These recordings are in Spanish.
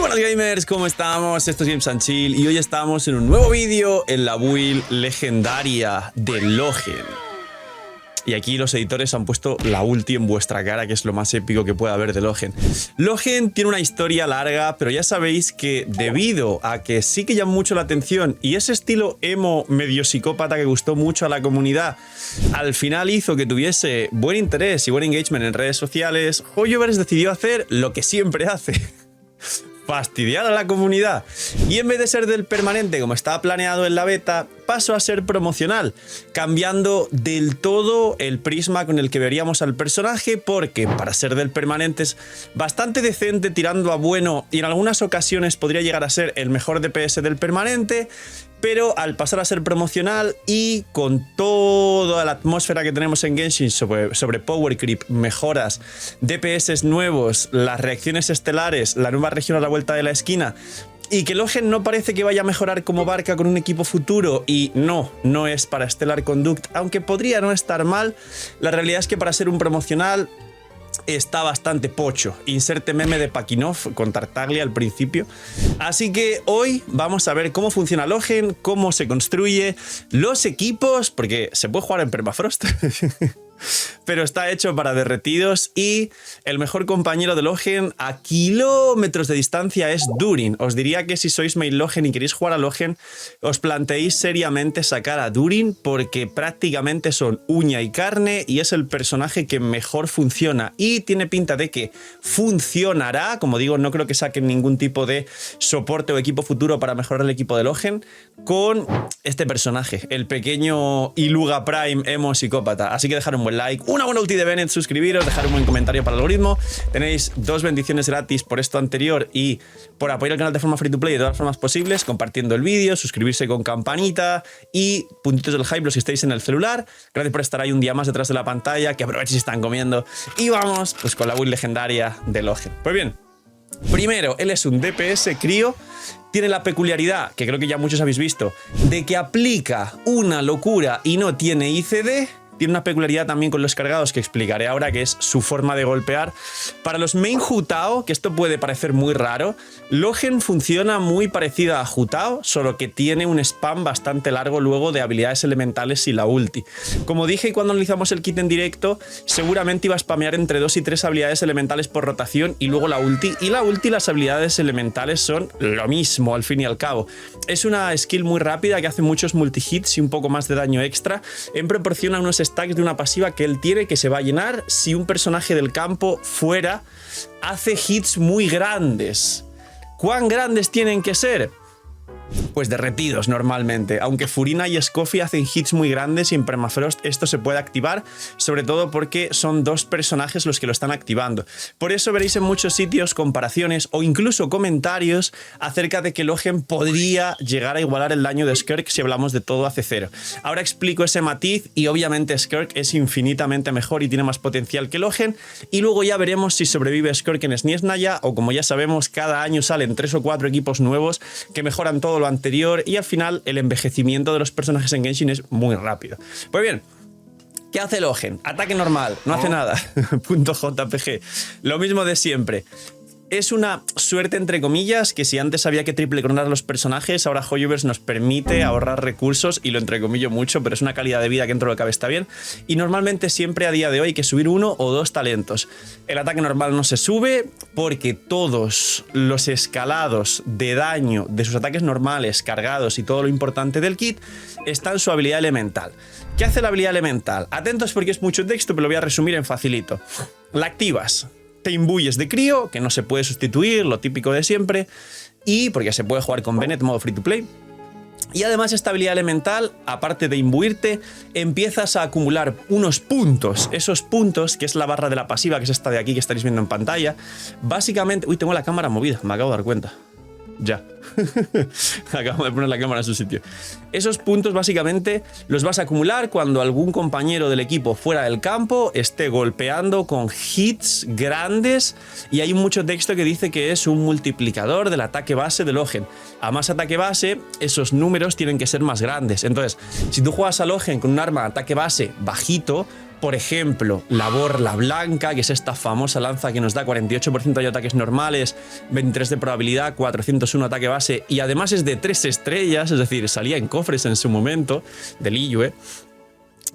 Buenas gamers, ¿cómo estamos? Esto es Games and Chill y hoy estamos en un nuevo vídeo en la build legendaria de Logen. Y aquí los editores han puesto la ulti en vuestra cara, que es lo más épico que puede haber de Logen. Logen tiene una historia larga, pero ya sabéis que debido a que sí que llama mucho la atención y ese estilo emo medio psicópata que gustó mucho a la comunidad, al final hizo que tuviese buen interés y buen engagement en redes sociales, Hoyoverse decidió hacer lo que siempre hace. Fastidiar a la comunidad. Y en vez de ser del permanente como estaba planeado en la beta, pasó a ser promocional, cambiando del todo el prisma con el que veríamos al personaje, porque para ser del permanente es bastante decente, tirando a bueno, y en algunas ocasiones podría llegar a ser el mejor DPS del permanente, pero al pasar a ser promocional y con toda la atmósfera que tenemos en Genshin sobre power creep, mejoras, DPS nuevos, las reacciones estelares, la nueva región a la vuelta de la esquina, y que Logen no parece que vaya a mejorar como barca con un equipo futuro, y no es para Stellar Conduct, aunque podría no estar mal, la realidad es que para ser un promocional está bastante pocho. Inserte meme de Pakinov con Tartaglia al principio. Así que hoy vamos a ver cómo funciona Logen, cómo se construye, los equipos, porque se puede jugar en Permafrost, pero está hecho para derretidos, y el mejor compañero de Logen a kilómetros de distancia es Durin. Os diría que si sois main Logen y queréis jugar a Logen, os planteéis seriamente sacar a Durin, porque prácticamente son uña y carne y es el personaje que mejor funciona y tiene pinta de que funcionará. Como digo, no creo que saquen ningún tipo de soporte o equipo futuro para mejorar el equipo de Logen con este personaje, el pequeño Iluga Prime emo psicópata. Así que dejar un buen like, una buena ulti de Bennett, suscribiros, dejar un buen comentario para el algoritmo. Tenéis 2 bendiciones gratis por esto anterior y por apoyar el canal de forma free to play de todas las formas posibles, compartiendo el vídeo, suscribirse con campanita y puntitos del hype los que estéis en el celular. Gracias por estar ahí un día más detrás de la pantalla, que aprovechen si están comiendo. Y vamos pues con la build legendaria de Logen. Pues bien, primero, él es un DPS crío. Tiene la peculiaridad, que creo que ya muchos habéis visto, de que aplica una locura y no tiene ICD. Tiene una peculiaridad también con los cargados que explicaré ahora, que es su forma de golpear. Para los main Hu-Tao, que esto puede parecer muy raro, Logen funciona muy parecida a Hu-Tao, solo que tiene un spam bastante largo luego de habilidades elementales y la ulti. Como dije cuando analizamos el kit en directo, seguramente iba a spamear entre 2 y 3 habilidades elementales por rotación y luego la ulti. Y la ulti y las habilidades elementales son lo mismo al fin y al cabo. Es una skill muy rápida que hace muchos multi-hits y un poco más de daño extra en proporción a unos stacks de una pasiva que él tiene, que se va a llenar si un personaje del campo fuera hace hits muy grandes. ¿Cuán grandes tienen que ser? Pues derretidos normalmente, aunque Furina y Scoffy hacen hits muy grandes y en Permafrost esto se puede activar, sobre todo porque son 2 personajes los que lo están activando. Por eso veréis en muchos sitios comparaciones o incluso comentarios acerca de que Logen podría llegar a igualar el daño de Skirk si hablamos de todo hace 0. Ahora explico ese matiz y obviamente Skirk es infinitamente mejor y tiene más potencial que Logen, y luego ya veremos si sobrevive Skirk en Sniesnaya, o como ya sabemos, cada año salen 3 o 4 equipos nuevos que mejoran todo lo anterior y al final el envejecimiento de los personajes en Genshin es muy rápido. Pues bien, ¿qué hace Logen? Ataque normal, no hace nada. Punto JPG. Lo mismo de siempre. Es una suerte entre comillas que si antes había que triple coronar a los personajes, ahora Hoyoverse nos permite ahorrar recursos, y lo entrecomillo mucho, pero es una calidad de vida que dentro de lo que cabe está bien. Y normalmente siempre a día de hoy hay que subir 1 o 2 talentos. El ataque normal no se sube porque todos los escalados de daño de sus ataques normales, cargados y todo lo importante del kit está en su habilidad elemental. ¿Qué hace la habilidad elemental? Atentos porque es mucho texto, pero lo voy a resumir en facilito. La activas. Te imbuyes de crío, que no se puede sustituir, lo típico de siempre, y porque se puede jugar con Bennett modo free to play. Y además esta habilidad elemental, aparte de imbuirte, empiezas a acumular unos puntos. Esos puntos, que es la barra de la pasiva, que es esta de aquí que estaréis viendo en pantalla, básicamente... Uy, tengo la cámara movida, me acabo de dar cuenta. Ya. Acabo de poner la cámara en su sitio. Esos puntos básicamente los vas a acumular cuando algún compañero del equipo fuera del campo esté golpeando con hits grandes, y hay mucho texto que dice que es un multiplicador del ataque base de Logen. A más ataque base, esos números tienen que ser más grandes. Entonces, si tú juegas a Logen con un arma de ataque base bajito, Por ejemplo, la Borla Blanca, que es esta famosa lanza que nos da 48% de ataques normales, 23 de probabilidad, 401 ataque base y además es de 3 estrellas, es decir, salía en cofres en su momento, del Liyue.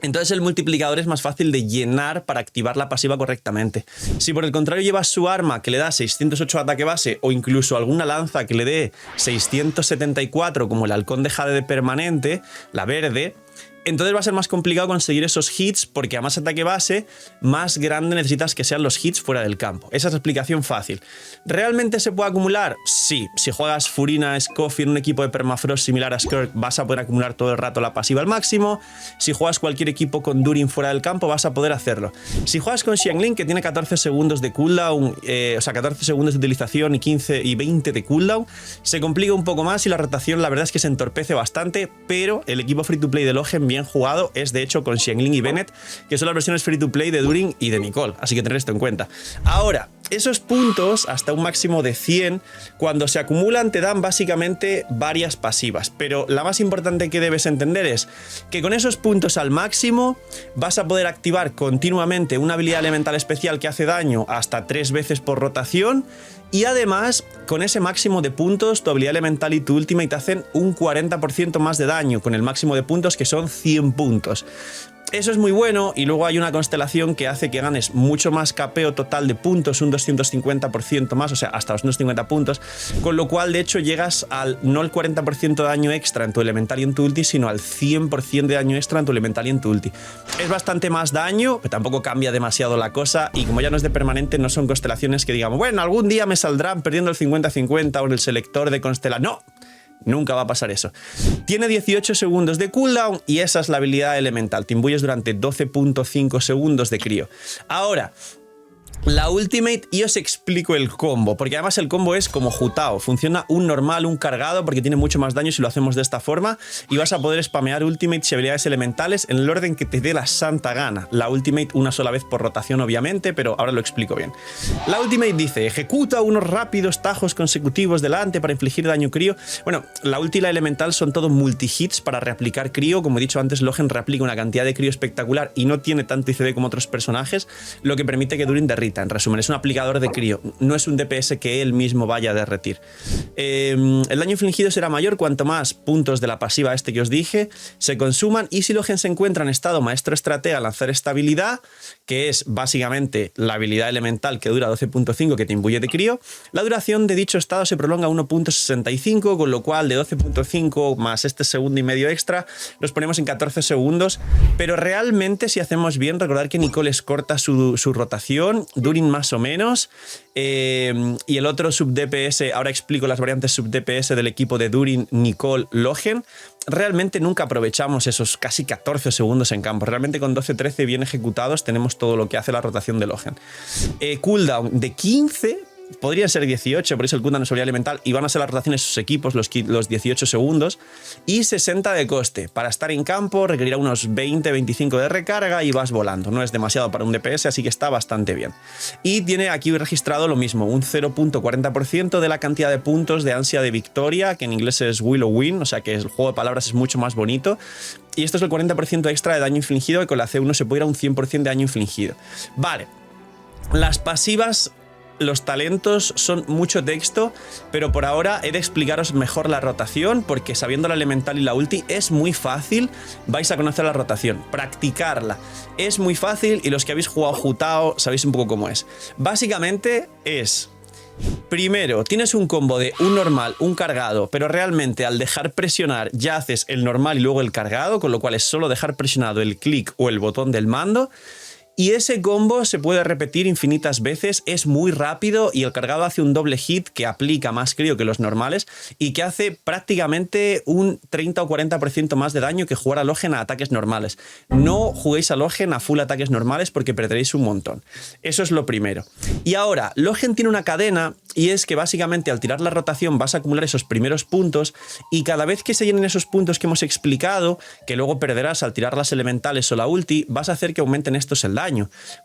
Entonces el multiplicador es más fácil de llenar para activar la pasiva correctamente. Si por el contrario llevas su arma que le da 608 ataque base o incluso alguna lanza que le dé 674 como el halcón de Jade de permanente, la verde, entonces va a ser más complicado conseguir esos hits porque a más ataque base, más grande necesitas que sean los hits fuera del campo. Esa es la explicación fácil. ¿Realmente se puede acumular? Sí. Si juegas Furina, Scoffy en un equipo de Permafrost similar a Skirk, vas a poder acumular todo el rato la pasiva al máximo. Si juegas cualquier equipo con Durin fuera del campo, vas a poder hacerlo. Si juegas con Xiangling, que tiene 14 segundos de cooldown, o sea, 14 segundos de utilización y 15 y 20 de cooldown, se complica un poco más y la rotación la verdad es que se entorpece bastante, pero el equipo free to play de Logen bien jugado es de hecho con Xiangling y Bennett, que son las versiones free to play de Durin y de Nicole, así que tener esto en cuenta. Ahora, esos puntos, hasta un máximo de 100, cuando se acumulan te dan básicamente varias pasivas, pero la más importante que debes entender es que con esos puntos al máximo vas a poder activar continuamente una habilidad elemental especial que hace daño hasta 3 veces por rotación. Y además, con ese máximo de puntos, tu habilidad elemental y tu ultimate te hacen un 40% más de daño, con el máximo de puntos que son 100 puntos. Eso es muy bueno y luego hay una constelación que hace que ganes mucho más capeo total de puntos, un 250% más, o sea, hasta los 250 puntos, con lo cual de hecho llegas al no el 40% de daño extra en tu elemental y en tu ulti, sino al 100% de daño extra en tu elemental y en tu ulti. Es bastante más daño, pero tampoco cambia demasiado la cosa y como ya no es de permanente, no son constelaciones que digamos, bueno, algún día me saldrán perdiendo el 50-50 o en el selector de constelación. No. Nunca va a pasar eso. Tiene 18 segundos de cooldown y esa es la habilidad elemental. Te imbuyes durante 12.5 segundos de crío. Ahora, la ultimate, y os explico el combo, porque además el combo es como Jutao, funciona un normal, un cargado, porque tiene mucho más daño si lo hacemos de esta forma, y vas a poder spamear ultimates y habilidades elementales en el orden que te dé la santa gana. La ultimate una sola vez por rotación obviamente, pero ahora lo explico bien. La ultimate dice, ejecuta unos rápidos tajos consecutivos delante para infligir daño crío. Bueno, la ulti y la elemental son todo multi-hits para reaplicar crío, como he dicho antes, Logen reaplica una cantidad de crío espectacular y no tiene tanto ICD como otros personajes, lo que permite que Durin derrita. En resumen, es un aplicador de crío, no es un DPS que él mismo vaya a derretir. El daño infligido será mayor cuanto más puntos de la pasiva que os dije se consuman y si Logen se encuentra en estado maestro estratega al lanzar esta habilidad, que es básicamente la habilidad elemental que dura 12.5 que te imbuye de crío, la duración de dicho estado se prolonga a 1.65, con lo cual de 12.5 más este segundo y medio extra nos ponemos en 14 segundos, pero realmente si hacemos bien, recordar que Nicole es corta su rotación, Durin más o menos, y el otro sub-DPS, ahora explico las variantes sub-DPS del equipo de Durin, Nicole, Logen, realmente nunca aprovechamos esos casi 14 segundos en campo. Realmente con 12-13 bien ejecutados tenemos todo lo que hace la rotación de Logen. Cooldown de 15, podrían ser 18, por eso el cooldown es habilidad elemental y van a ser las rotaciones de sus equipos los 18 segundos y 60 de coste. Para estar en campo requerirá unos 20-25 de recarga y vas volando. No es demasiado para un DPS, así que está bastante bien. Y tiene aquí registrado lo mismo, un 0.40% de la cantidad de puntos de ansia de victoria, que en inglés es Will o Win, o sea que el juego de palabras es mucho más bonito. Y esto es el 40% extra de daño infligido, y con la C1 se puede ir a un 100% de daño infligido. Vale, las pasivas... Los talentos son mucho texto, pero por ahora he de explicaros mejor la rotación, porque sabiendo la elemental y la ulti es muy fácil, vais a conocer la rotación, practicarla. Es muy fácil y los que habéis jugado Jutao sabéis un poco cómo es. Básicamente es... Primero, tienes un combo de un normal, un cargado, pero realmente al dejar presionar ya haces el normal y luego el cargado, con lo cual es solo dejar presionado el clic o el botón del mando. Y ese combo se puede repetir infinitas veces, es muy rápido y el cargado hace un doble hit que aplica más crío que los normales y que hace prácticamente un 30 o 40% más de daño que jugar a Logen a ataques normales. No juguéis a Logen a full ataques normales porque perderéis un montón. Eso es lo primero. Y ahora, Logen tiene una cadena y es que básicamente al tirar la rotación vas a acumular esos primeros puntos y cada vez que se llenen esos puntos que hemos explicado, que luego perderás al tirar las elementales o la ulti, vas a hacer que aumenten estos el daño.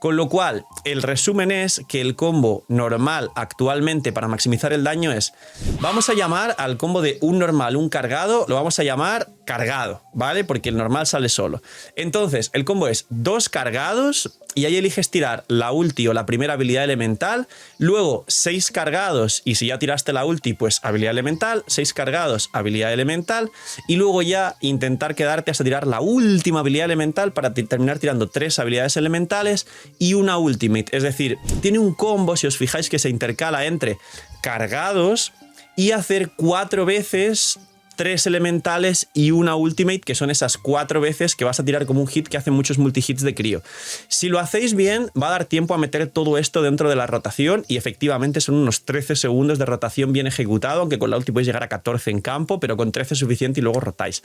Con lo cual, el resumen es que el combo normal actualmente para maximizar el daño es, vamos a llamar al combo de un normal, un cargado, lo vamos a llamar cargado, ¿vale? Porque el normal sale solo. Entonces, el combo es 2 cargados y ahí eliges tirar la ulti o la primera habilidad elemental, luego 6 cargados y si ya tiraste la ulti, pues habilidad elemental, 6 cargados, habilidad elemental y luego ya intentar quedarte hasta tirar la última habilidad elemental para terminar tirando 3 habilidades elementales y una ultimate. Es decir, tiene un combo, si os fijáis, que se intercala entre cargados y hacer 4 veces 3 elementales y una ultimate, que son esas 4 veces que vas a tirar como un hit que hace muchos multihits de crío. Si lo hacéis bien, va a dar tiempo a meter todo esto dentro de la rotación y efectivamente son unos 13 segundos de rotación bien ejecutado, aunque con la ulti podéis llegar a 14 en campo, pero con 13 es suficiente y luego rotáis.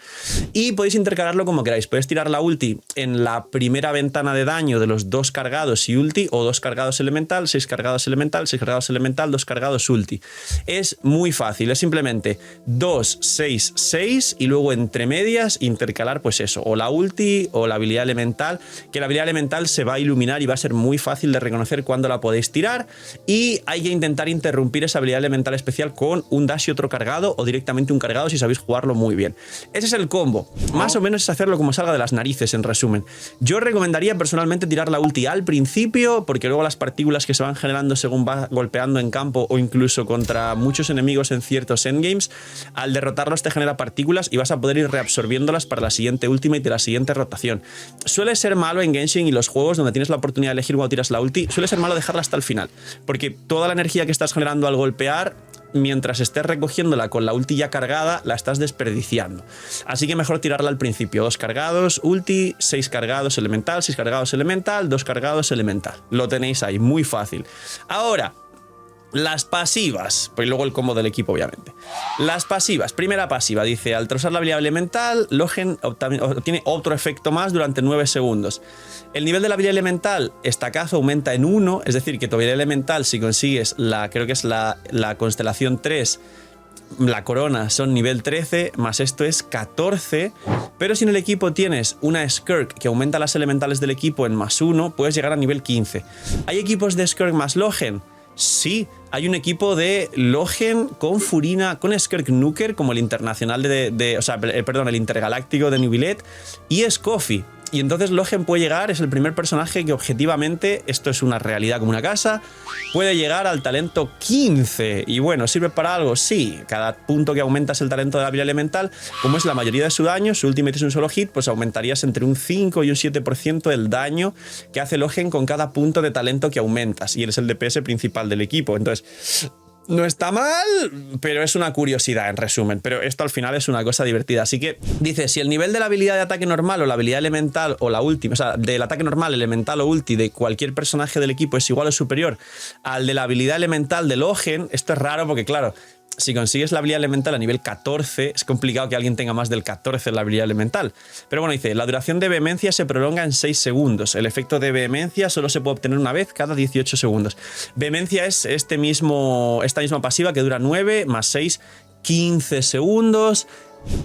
Y podéis intercalarlo como queráis. Podéis tirar la ulti en la primera ventana de daño de los 2 cargados y ulti, o 2 cargados elemental, 6 cargados elemental, 6 cargados elemental, 2 cargados ulti. Es muy fácil, es simplemente 2, 6, 6 y luego entre medias intercalar pues eso, o la ulti o la habilidad elemental, que la habilidad elemental se va a iluminar y va a ser muy fácil de reconocer cuándo la podéis tirar y hay que intentar interrumpir esa habilidad elemental especial con un dash y otro cargado o directamente un cargado si sabéis jugarlo muy bien. Ese es el combo, más o menos es hacerlo como salga de las narices en resumen. Yo recomendaría personalmente tirar la ulti al principio porque luego las partículas que se van generando según va golpeando en campo o incluso contra muchos enemigos en ciertos endgames, al derrotarlos te genera partículas y vas a poder ir reabsorbiéndolas para la siguiente ultimate de la siguiente rotación. Suele ser malo en Genshin y los juegos donde tienes la oportunidad de elegir cuando tiras la ulti, suele ser malo dejarla hasta el final, porque toda la energía que estás generando al golpear, mientras estés recogiéndola con la ulti ya cargada, la estás desperdiciando. Así que mejor tirarla al principio. 2 cargados, ulti, 6 cargados elemental, 6 cargados elemental, 2 cargados elemental. Lo tenéis ahí, muy fácil. Ahora, las pasivas, pues luego el combo del equipo obviamente. Las pasivas, primera pasiva, dice, al usar la habilidad elemental, Logen obtiene otro efecto más durante 9 segundos. El nivel de la habilidad elemental, estacazo, aumenta en 1, es decir, que tu habilidad elemental, si consigues creo que es la constelación 3, la corona son nivel 13, más esto es 14, pero si en el equipo tienes una Skirk que aumenta las elementales del equipo en +1, puedes llegar a nivel 15. ¿Hay equipos de Skirk más Logen? Sí, hay un equipo de Logen con Furina, con Skirk Nuker, como el internacional el intergaláctico de Neuvillette, y Scoffy. Y entonces Logen puede llegar, es el primer personaje que objetivamente, esto es una realidad como una casa, puede llegar al talento 15. Y bueno, ¿sirve para algo? Sí, cada punto que aumentas el talento de la habilidad elemental, como es la mayoría de su daño, su ultimate es un solo hit, pues aumentarías entre un 5 y un 7% del daño que hace Logen con cada punto de talento que aumentas. Y eres el DPS principal del equipo. Entonces, no está mal, pero es una curiosidad en resumen. Pero esto al final es una cosa divertida. Así que dice, si el nivel de la habilidad de ataque normal o la habilidad elemental o la ulti, o sea, del ataque normal, elemental o ulti de cualquier personaje del equipo es igual o superior al de la habilidad elemental de Logen, esto es raro porque claro, si consigues la habilidad elemental a nivel 14, es complicado que alguien tenga más del 14 en la habilidad elemental. Pero bueno, dice, la duración de vehemencia se prolonga en 6 segundos. El efecto de vehemencia solo se puede obtener una vez cada 18 segundos. Vehemencia es esta misma pasiva que dura 9 más 6, 15 segundos.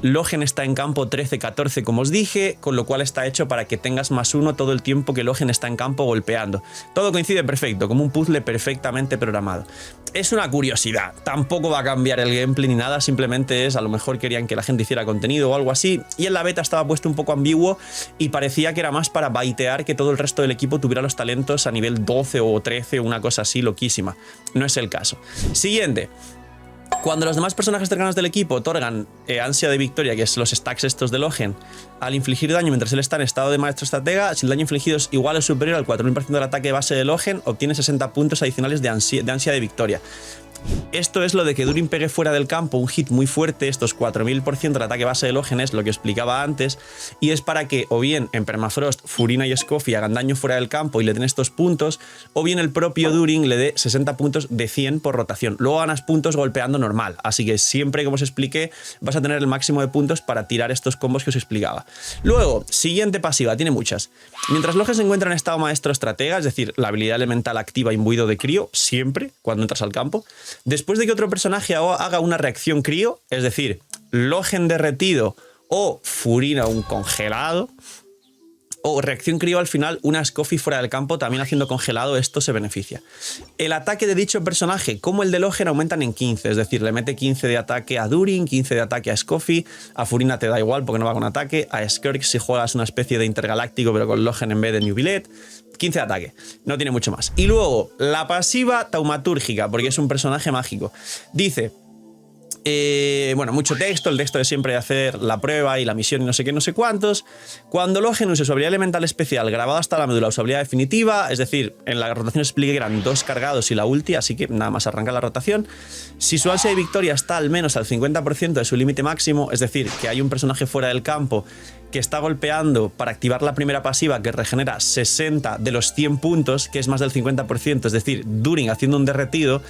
Logen está en campo 13-14 como os dije, con lo cual está hecho para que tengas +1 todo el tiempo que Logen está en campo golpeando. Todo coincide perfecto, como un puzzle perfectamente programado. Es una curiosidad, tampoco va a cambiar el gameplay ni nada, simplemente es, a lo mejor querían que la gente hiciera contenido o algo así, y en la beta estaba puesto un poco ambiguo y parecía que era más para baitear que todo el resto del equipo tuviera los talentos a nivel 12 o 13, una cosa así loquísima. No es el caso. Siguiente. Cuando los demás personajes cercanos del equipo otorgan ansia de victoria, que es los stacks estos de Logen, al infligir daño mientras él está en estado de maestro estratega, si el daño infligido es igual o superior al 4000% del ataque base de Logen, obtiene 60 puntos adicionales de ansia de victoria. Esto es lo de que Durin pegue fuera del campo un hit muy fuerte, estos 4000% del ataque base de Logen es lo que explicaba antes, y es para que o bien en Permafrost Furina y Scoffy hagan daño fuera del campo y le den estos puntos, o bien el propio Durin le dé 60 puntos de 100 por rotación. Luego ganas puntos golpeando normal, así que siempre, como os expliqué, vas a tener el máximo de puntos para tirar estos combos que os explicaba. Luego, siguiente pasiva, tiene muchas. Mientras Logen se encuentra en estado maestro estratega, es decir, la habilidad elemental activa imbuido de crío, siempre, cuando entras al campo, después de que otro personaje haga una reacción crío, es decir, Logen derretido o Furina un congelado, O reacción crío al final, una Scoffy fuera del campo, también haciendo congelado, esto se beneficia. El ataque de dicho personaje, como el de Logen, aumentan en 15, es decir, le mete 15 de ataque a Durin, 15 de ataque a Scoffy, a Furina te da igual porque no va con ataque, a Skirk si juegas una especie de intergaláctico pero con Logen en vez de New Billet, 15 de ataque, no tiene mucho más. Y luego, la pasiva taumatúrgica, porque es un personaje mágico. Dice... bueno, mucho texto, el texto de siempre de hacer la prueba y la misión y no sé qué, no sé cuántos. Cuando Logen use su habilidad elemental especial grabado hasta la médula o su habilidad definitiva, es decir, en la rotación expliqué que eran 2 cargados y la ulti, así que nada más arranca la rotación. Si su ansia de victoria está al menos al 50% de su límite máximo, es decir, que hay un personaje fuera del campo que está golpeando para activar la primera pasiva que regenera 60 de los 100 puntos, que es más del 50%, es decir, Durin haciendo un derretido,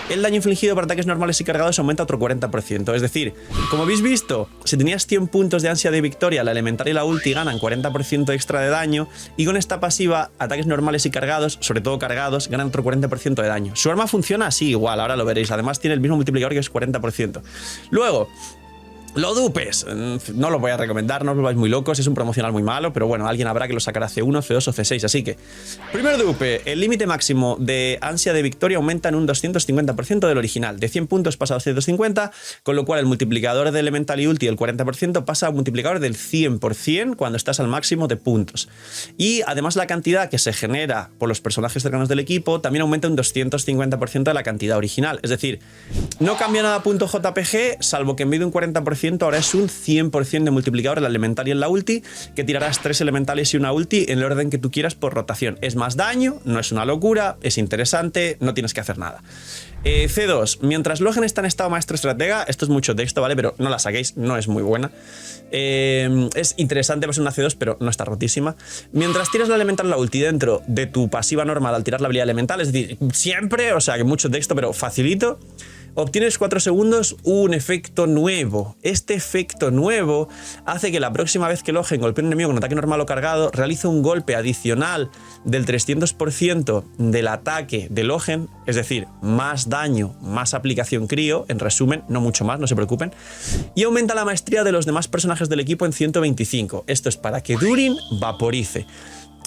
el daño infligido por ataques normales y cargados aumenta otro 40%. Es decir, como habéis visto, si tenías 100 puntos de ansia de victoria, la elemental y la ulti ganan 40% extra de daño, y con esta pasiva, ataques normales y cargados, sobre todo cargados, ganan otro 40% de daño. Su arma funciona así igual, ahora lo veréis, además tiene el mismo multiplicador que es 40%. Luego... lo dupes, no lo voy a recomendar, no os volváis muy locos, es un promocional muy malo, pero bueno, alguien habrá que lo sacará C1, C2 o C6, así que... primer dupe, el límite máximo de ansia de victoria aumenta en un 250% del original, de 100 puntos pasa a 250, con lo cual el multiplicador de elemental y ulti del 40% pasa a un multiplicador del 100% cuando estás al máximo de puntos. Y además la cantidad que se genera por los personajes cercanos del equipo también aumenta un 250% de la cantidad original, es decir, no cambia nada punto JPG, salvo que en vez de un 40% ahora es un 100% de multiplicador en la elemental y en la ulti, que tirarás 3 elementales y una ulti en el orden que tú quieras por rotación. Es más daño, no es una locura, es interesante, no tienes que hacer nada. C2, mientras Logen está en estado maestro estratega, esto es mucho texto, ¿vale? Pero no la saquéis, no es muy buena. Es interesante, va a ser una C2, pero no está rotísima. Mientras tiras la elemental y la ulti dentro de tu pasiva normal al tirar la habilidad elemental, es decir, siempre, o sea, que mucho texto, pero facilito, obtienes 4 segundos un efecto nuevo. Este efecto nuevo hace que la próxima vez que Logen golpee a un enemigo con ataque normal o cargado, realice un golpe adicional del 300% del ataque de Logen, es decir, más daño, más aplicación crío, en resumen, no mucho más, no se preocupen, y aumenta la maestría de los demás personajes del equipo en 125. Esto es para que Durin vaporice.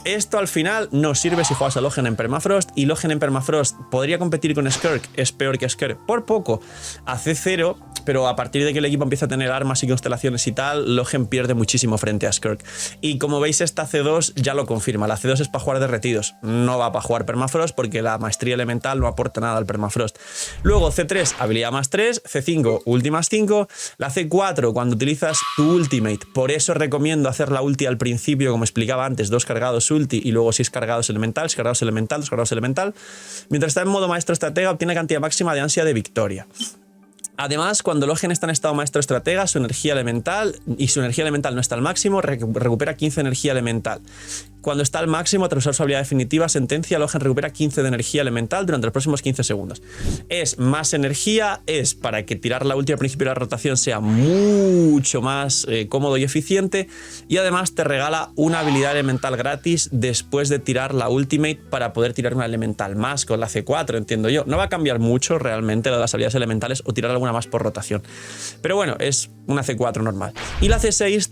Esto al final nos sirve si juegas a Logen en Permafrost, y Logen en Permafrost podría competir con Skirk, es peor que Skirk por poco, a C0, pero a partir de que el equipo empieza a tener armas y constelaciones y tal, Logen pierde muchísimo frente a Skirk. Y como veis, esta C2 ya lo confirma, la C2 es para jugar derretidos, no va para jugar Permafrost porque la maestría elemental no aporta nada al Permafrost. Luego C3, habilidad más 3, C5, ulti más 5, la C4 cuando utilizas tu ultimate, por eso recomiendo hacer la ulti al principio, como explicaba antes, 2 cargados ulti y luego 6 cargados elemental, 6 cargados elemental, 2 cargados elemental. Mientras está en modo maestro estratega, obtiene cantidad máxima de ansia de victoria. Además, cuando Logen está en estado maestro estratega, su energía elemental, y su energía elemental no está al máximo, recupera 15 de energía elemental. Cuando está al máximo, tras usar su habilidad definitiva, sentencia, Logen recupera 15 de energía elemental durante los próximos 15 segundos. Es más energía, es para que tirar la ulti al principio de la rotación sea mucho más cómodo y eficiente, y además te regala una habilidad elemental gratis después de tirar la ultimate para poder tirar una elemental más con la C4, entiendo yo. No va a cambiar mucho realmente lo de las habilidades elementales o tirar alguna más por rotación. Pero bueno, es una C4 normal. Y la C6,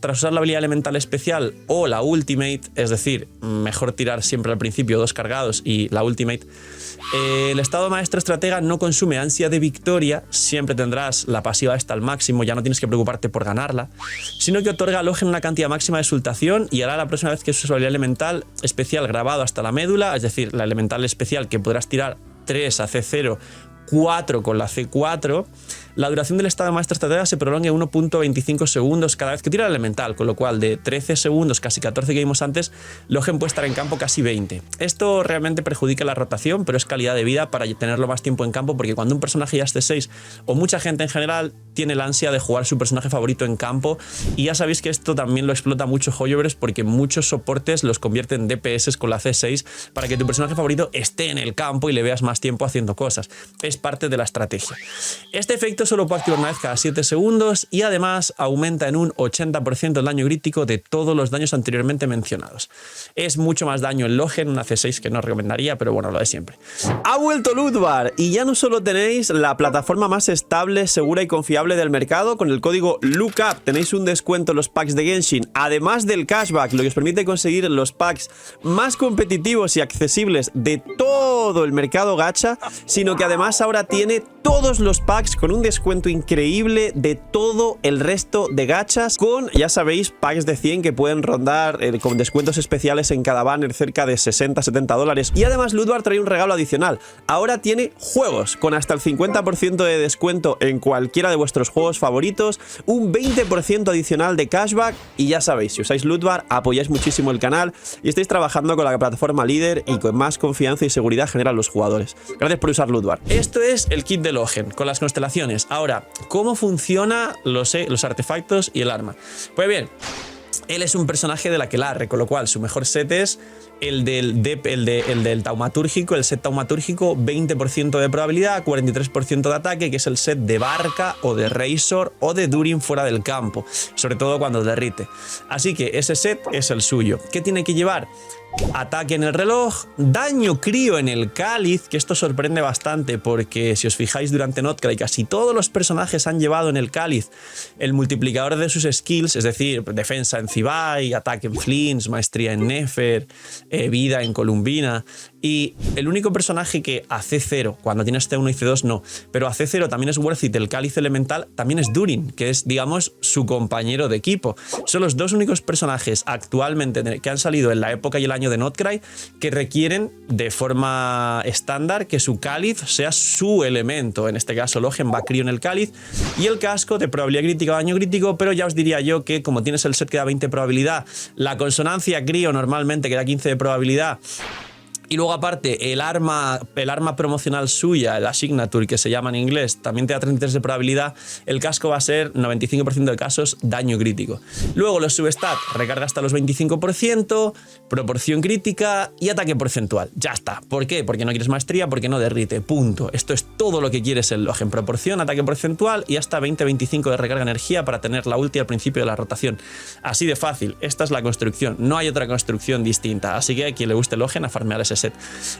tras usar la habilidad elemental especial o la ultimate, es decir, mejor tirar siempre al principio 2 cargados y la ultimate, el estado maestro estratega no consume ansia de victoria, siempre tendrás la pasiva esta al máximo, ya no tienes que preocuparte por ganarla, sino que otorga a Logen una cantidad máxima de exultación y hará la próxima vez que use su habilidad elemental especial grabado hasta la médula, es decir, la elemental especial que podrás tirar 3 a C0, 4 con la C4, la duración del estado maestro estratega se prolonga 1.25 segundos cada vez que tira el elemental, con lo cual de 13 segundos, casi 14 que vimos antes, Logen puede estar en campo casi 20. Esto realmente perjudica la rotación, pero es calidad de vida para tenerlo más tiempo en campo, porque cuando un personaje ya es C6, o mucha gente en general, tiene la ansia de jugar su personaje favorito en campo, y ya sabéis que esto también lo explota mucho Hoyoverse, porque muchos soportes los convierten en DPS con la C6 para que tu personaje favorito esté en el campo y le veas más tiempo haciendo cosas. Es parte de la estrategia. Este efecto solo puede activar una vez cada 7 segundos y además aumenta en un 80% el daño crítico de todos los daños anteriormente mencionados. Es mucho más daño en Logen, una C6 que no recomendaría, pero bueno, lo de siempre. Ha vuelto Lootbar y ya no solo tenéis la plataforma más estable, segura y confiable del mercado, con el código LOOKUP tenéis un descuento en los packs de Genshin, además del cashback, lo que os permite conseguir los packs más competitivos y accesibles de todo el mercado gacha, sino que además ahora tiene todos los packs con un descuento increíble de todo el resto de gachas, con, ya sabéis, packs de 100 que pueden rondar con descuentos especiales en cada banner cerca de 60-70 dólares. Y además Lootbar trae un regalo adicional. Ahora tiene juegos con hasta el 50% de descuento en cualquiera de vuestros juegos favoritos, un 20% adicional de cashback y ya sabéis, si usáis Lootbar apoyáis muchísimo el canal y estáis trabajando con la plataforma líder y con más confianza y seguridad generan los jugadores. Gracias por usar Lootbar. Esto es el kit de Logen con las constelaciones. Ahora, ¿cómo funciona los artefactos y el arma? Pues bien, él es un personaje de la Aquelarre, con lo cual su mejor set es el del taumatúrgico, el set taumatúrgico, 20% de probabilidad, 43% de ataque, que es el set de Barca o de Razor o de Durin fuera del campo, sobre todo cuando derrite. Así que ese set es el suyo. ¿Qué tiene que llevar? Ataque en el reloj, daño crío en el cáliz, que esto sorprende bastante porque si os fijáis durante Notcry casi todos los personajes han llevado en el cáliz el multiplicador de sus skills, es decir, defensa en Zibai, ataque en Flints, maestría en Nefer, vida en Columbina, y el único personaje que a C0, cuando tienes C1 y C2 no, pero a C0 también es worth it, el cáliz elemental también es Durin, que es digamos su compañero de equipo. Son los dos únicos personajes actualmente que han salido en la época y el año de Notcry que requieren de forma estándar que su cáliz sea su elemento. En este caso Logen va crío en el cáliz y el casco de probabilidad crítica o daño crítico, pero ya os diría yo que como tienes el set que da 20 de probabilidad, la consonancia crío normalmente que da 15 de probabilidad, y luego aparte el arma promocional suya, la Signature que se llama en inglés, también te da 33 de probabilidad, el casco va a ser 95% de casos daño crítico. Luego los substats, recarga hasta los 25%, proporción crítica y ataque porcentual. Ya está. ¿Por qué? Porque no quieres maestría, porque no derrite. Punto. Esto es todo lo que quieres el Logen. Proporción, ataque porcentual y hasta 20-25 de recarga de energía para tener la ulti al principio de la rotación. Así de fácil. Esta es la construcción. No hay otra construcción distinta. Así que a quien le guste Logen a farmear ese set.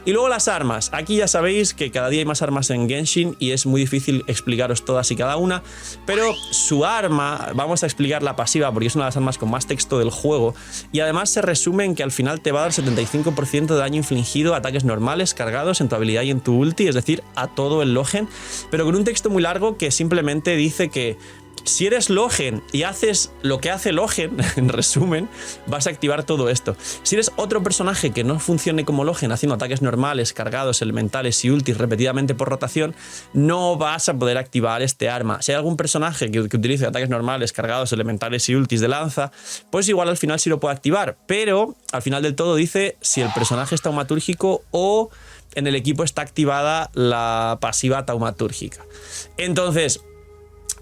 Y luego las armas. Aquí ya sabéis que cada día hay más armas en Genshin y es muy difícil explicaros todas y cada una, pero su arma, vamos a explicar la pasiva porque es una de las armas con más texto del juego y además se resume en que al final te va a dar 75% de daño infligido a ataques normales cargados en tu habilidad y en tu ulti, es decir, a todo el Logen, pero con un texto muy largo que simplemente dice que si eres Logen y haces lo que hace Logen, en resumen, vas a activar todo esto. Si eres otro personaje que no funcione como Logen, haciendo ataques normales, cargados, elementales y ultis repetidamente por rotación, no vas a poder activar este arma. Si hay algún personaje que utilice ataques normales, cargados, elementales y ultis de lanza, pues igual al final sí lo puede activar, pero al final del todo dice si el personaje es taumatúrgico o en el equipo está activada la pasiva taumatúrgica. Entonces,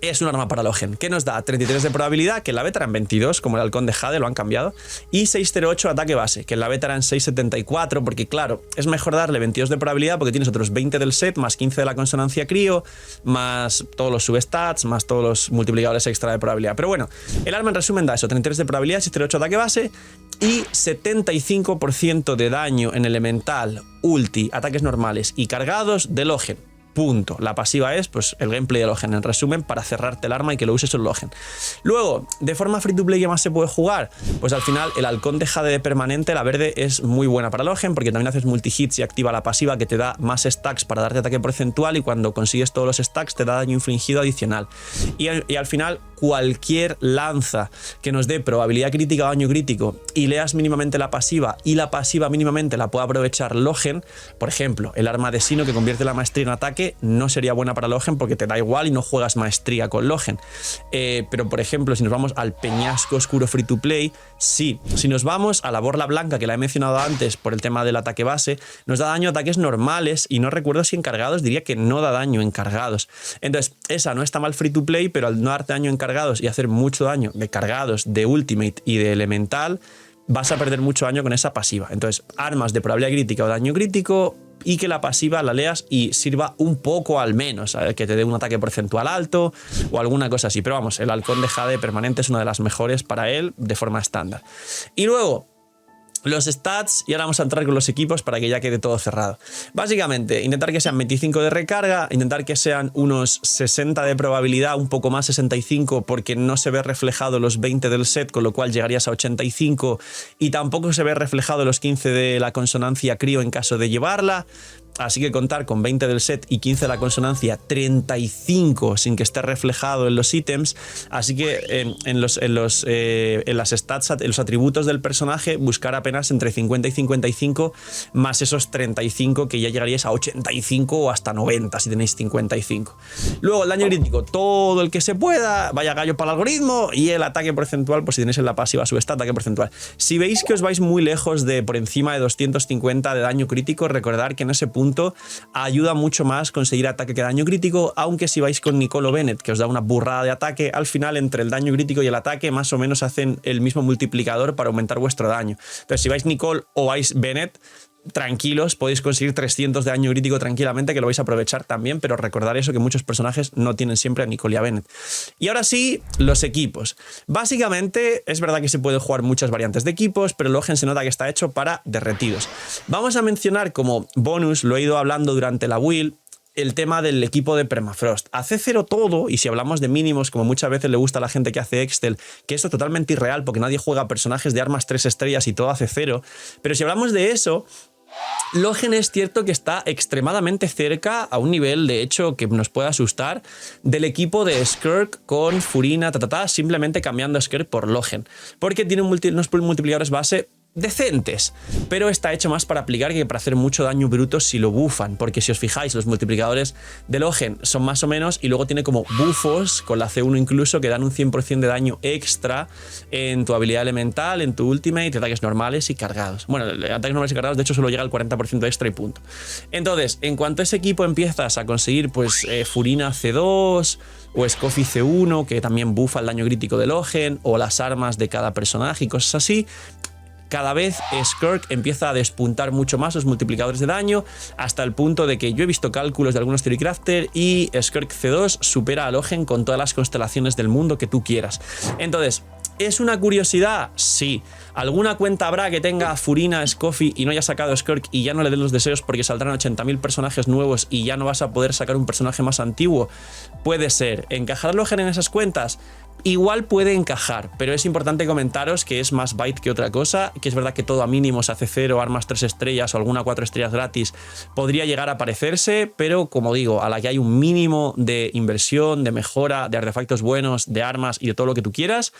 es un arma para Logen, que nos da 33 de probabilidad, que en la beta eran 22, como el halcón de Jade, lo han cambiado, y 608 ataque base, que en la beta eran 674, porque claro, es mejor darle 22 de probabilidad porque tienes otros 20 del set, más 15 de la consonancia crío, más todos los substats, más todos los multiplicadores extra de probabilidad. Pero bueno, el arma en resumen da eso, 33 de probabilidad, 608 ataque base y 75% de daño en elemental, ulti, ataques normales y cargados de Logen. Punto. La pasiva es pues el gameplay de Logen, en resumen, para cerrarte el arma y que lo uses en Logen. Luego, de forma free to play, ¿qué más se puede jugar? Pues al final el halcón de Jade de permanente, la verde, es muy buena para Logen porque también haces multi-hits y activa la pasiva que te da más stacks para darte ataque porcentual y cuando consigues todos los stacks te da daño infligido adicional. Y al final cualquier lanza que nos dé probabilidad crítica o daño crítico y leas mínimamente la pasiva y la pasiva mínimamente la pueda aprovechar Logen, por ejemplo, el arma de Sino que convierte la maestría en ataque no sería buena para Logen porque te da igual y no juegas maestría con Logen. Pero por ejemplo, si nos vamos al peñasco oscuro free to play, sí. Si nos vamos a la borla blanca que la he mencionado antes por el tema del ataque base, nos da daño a ataques normales y no recuerdo si en cargados, diría que no da daño en cargados. Entonces, esa no está mal free to play, pero al no darte daño en cargados y hacer mucho daño de cargados, de ultimate y de elemental, vas a perder mucho daño con esa pasiva. Entonces, armas de probabilidad crítica o daño crítico, y que la pasiva la leas y sirva un poco al menos, ¿sabes? Que te dé un ataque porcentual alto o alguna cosa así. Pero vamos, el halcón de Jade permanente es una de las mejores para él de forma estándar. Y luego los stats, y ahora vamos a entrar con los equipos para que ya quede todo cerrado. Básicamente, intentar que sean 25 de recarga, intentar que sean unos 60 de probabilidad, un poco más 65, porque no se ve reflejado los 20 del set, con lo cual llegarías a 85, y tampoco se ve reflejado los 15 de la consonancia crío en caso de llevarla. Así que contar con 20 del set y 15 de la consonancia, 35 sin que esté reflejado en los ítems. Así que en las stats, en los atributos del personaje, buscar apenas entre 50 y 55, más esos 35 que ya llegaríais a 85 o hasta 90 si tenéis 55. Luego el daño crítico, todo el que se pueda, vaya gallo para el algoritmo, y el ataque porcentual, pues si tenéis en la pasiva su stat, ataque porcentual. Si veis que os vais muy lejos de por encima de 250 de daño crítico, recordad que en ese punto ayuda mucho más conseguir ataque que daño crítico, aunque si vais con Nicole o Bennett, que os da una burrada de ataque, al final entre el daño crítico y el ataque más o menos hacen el mismo multiplicador para aumentar vuestro daño. Entonces si vais Nicole o vais Bennett, tranquilos, podéis conseguir 300 de daño crítico tranquilamente, que lo vais a aprovechar también, pero recordar eso, que muchos personajes no tienen siempre a Nicole y a Bennett. Y ahora sí, los equipos. Básicamente, es verdad que se pueden jugar muchas variantes de equipos, pero Logen se nota que está hecho para derretidos. Vamos a mencionar como bonus, lo he ido hablando durante la build, el tema del equipo de Permafrost. Hace cero todo, y si hablamos de mínimos, como muchas veces le gusta a la gente que hace Excel, que esto es totalmente irreal porque nadie juega personajes de armas 3 estrellas y todo hace cero, pero si hablamos de eso, Logen es cierto que está extremadamente cerca a un nivel, de hecho, que nos puede asustar, del equipo de Skirk con Furina, simplemente cambiando Skirk por Logen, porque tiene unos multiplicadores base decentes, pero está hecho más para aplicar que para hacer mucho daño bruto si lo buffan, porque si os fijáis, los multiplicadores de Logen son más o menos, y luego tiene como buffos con la C1 incluso que dan un 100% de daño extra en tu habilidad elemental, en tu ultimate, ataques normales y cargados. Bueno, ataques normales y cargados de hecho solo llega al 40% extra y punto. Entonces, en cuanto a ese equipo empiezas a conseguir pues Furina C2 o Scoffy C1, que también buffa el daño crítico de Logen, o las armas de cada personaje y cosas así, cada vez Skirk empieza a despuntar mucho más los multiplicadores de daño, hasta el punto de que yo he visto cálculos de algunos Theorycrafter y Skirk C2 supera a Logen con todas las constelaciones del mundo que tú quieras. Entonces, ¿es una curiosidad? Sí. ¿Alguna cuenta habrá que tenga Furina, Scoffy y no haya sacado Skirk y ya no le den los deseos porque saldrán 80.000 personajes nuevos y ya no vas a poder sacar un personaje más antiguo? Puede ser. ¿Encajar Logen en esas cuentas? Igual puede encajar, pero es importante comentaros que es más byte que otra cosa, que es verdad que todo a mínimos hace 0, armas 3 estrellas o alguna 4 estrellas gratis podría llegar a parecerse, pero como digo, a la que hay un mínimo de inversión, de mejora, de artefactos buenos, de armas y de todo lo que tú quieras,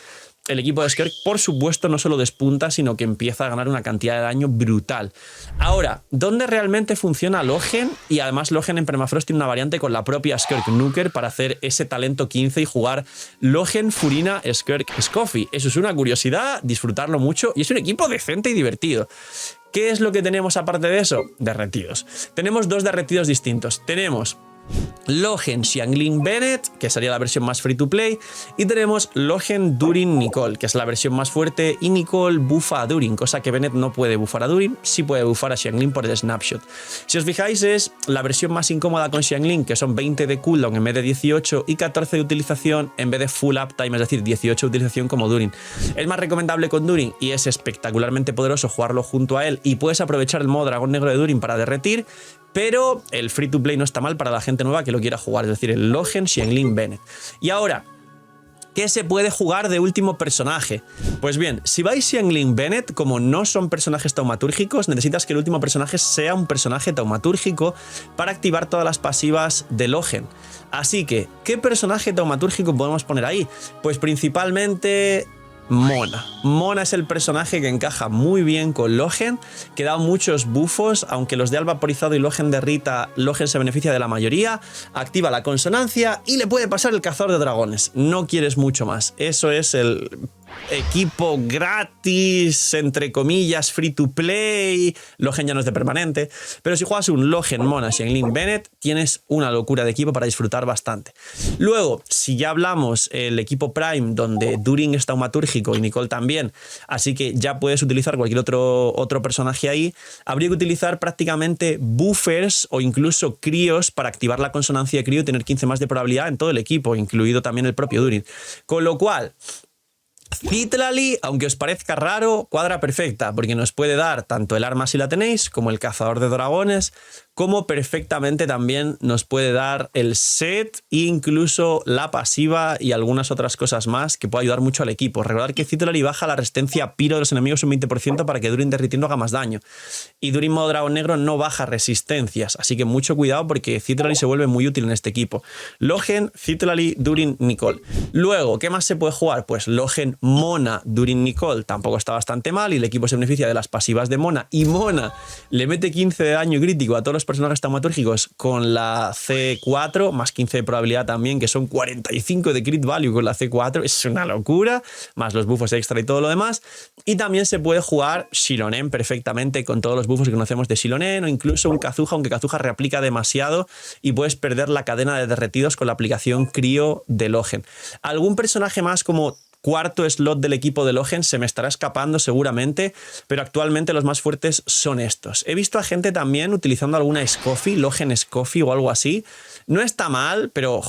el equipo de Skirk, por supuesto, no solo despunta, sino que empieza a ganar una cantidad de daño brutal. Ahora, ¿dónde realmente funciona Logen? Y además Logen en Permafrost tiene una variante con la propia Skirk Nuker para hacer ese talento 15 y jugar Logen, Furina, Skirk, Scoffy. Eso es una curiosidad, disfrutarlo mucho, y es un equipo decente y divertido. ¿Qué es lo que tenemos aparte de eso? Derretidos. Tenemos dos derretidos distintos. Tenemos Logen Xiangling Bennett, que sería la versión más free to play, y tenemos Logen Durin Nicole, que es la versión más fuerte, y Nicole bufa a Durin, cosa que Bennett no puede bufar a Durin, sí puede bufar a Xiangling por el snapshot. Si os fijáis, es la versión más incómoda con Xiangling, que son 20 de cooldown en vez de 18 y 14 de utilización en vez de full uptime, es decir, 18 de utilización como Durin. Es más recomendable con Durin y es espectacularmente poderoso jugarlo junto a él, y puedes aprovechar el modo dragón negro de Durin para derretir, pero el free to play no está mal para la gente nueva que lo quiera jugar, es decir, el Logen Xiangling Bennett. Y ahora, ¿qué se puede jugar de último personaje? Pues bien, si vais Xiangling Bennett, como no son personajes taumatúrgicos, necesitas que el último personaje sea un personaje taumatúrgico para activar todas las pasivas de Logen. Así que, ¿qué personaje taumatúrgico podemos poner ahí? Pues principalmente Mona. Mona es el personaje que encaja muy bien con Logen, que da muchos buffos, aunque los de Al Vaporizado y Logen de Rita, Logen se beneficia de la mayoría, activa la consonancia y le puede pasar el cazador de dragones. No quieres mucho más. Eso es el equipo gratis, entre comillas, free to play. Logen ya no es de permanente. Pero si juegas un Logen, Mona, Xiangling, Bennett, tienes una locura de equipo para disfrutar bastante. Luego, si ya hablamos el equipo Prime, donde Durin es taumatúrgico y Nicole también, así que ya puedes utilizar cualquier otro personaje ahí, habría que utilizar prácticamente buffers o incluso críos para activar la consonancia de crío y tener 15 más de probabilidad en todo el equipo, incluido también el propio Durin. Con lo cual, Citlali, aunque os parezca raro, cuadra perfecta, porque nos puede dar tanto el arma si la tenéis, como el cazador de dragones, como perfectamente también nos puede dar el set e incluso la pasiva y algunas otras cosas más que puede ayudar mucho al equipo. Recordad que Citlali baja la resistencia piro de los enemigos un 20% para que Durin derritiendo haga más daño. Y Durin modo dragón negro no baja resistencias, así que mucho cuidado porque Citlali se vuelve muy útil en este equipo. Logen, Citlali, Durin, Nicole. Luego, ¿qué más se puede jugar? Pues Logen, Mona, Durin, Nicole tampoco está bastante mal y el equipo se beneficia de las pasivas de Mona y Mona le mete 15 de daño crítico a todos los personajes taumatúrgicos con la C4, más 15 de probabilidad también, que son 45 de crit value con la C4, es una locura, más los buffos extra y todo lo demás. Y también se puede jugar Xilonen perfectamente con todos los buffos que conocemos de Xilonen o incluso un Kazuha, aunque Kazuha reaplica demasiado y puedes perder la cadena de derretidos con la aplicación crío de Logen. Algún personaje más como cuarto slot del equipo de Logen se me estará escapando seguramente, pero actualmente los más fuertes son estos. He visto a gente también utilizando alguna Scoffy, Logen Scoffy o algo así. No está mal, pero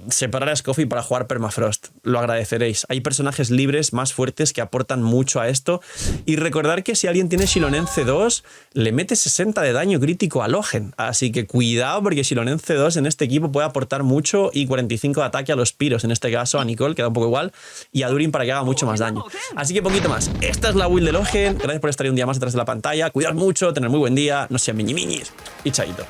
separar a Scoffy para jugar Permafrost, lo agradeceréis. Hay personajes libres más fuertes que aportan mucho a esto. Y recordar que si alguien tiene Xilonen C2, le mete 60 de daño crítico a Logen. Así que cuidado porque Xilonen C2 en este equipo puede aportar mucho y 45 de ataque a los piros, en este caso a Nicole, que da un poco igual, y a Durin para que haga mucho más daño. Así que poquito más. Esta es la build de Logen. Gracias por estar ahí un día más detrás de la pantalla. Cuidad mucho, tener muy buen día. No sean miñimiñis. Y chaito.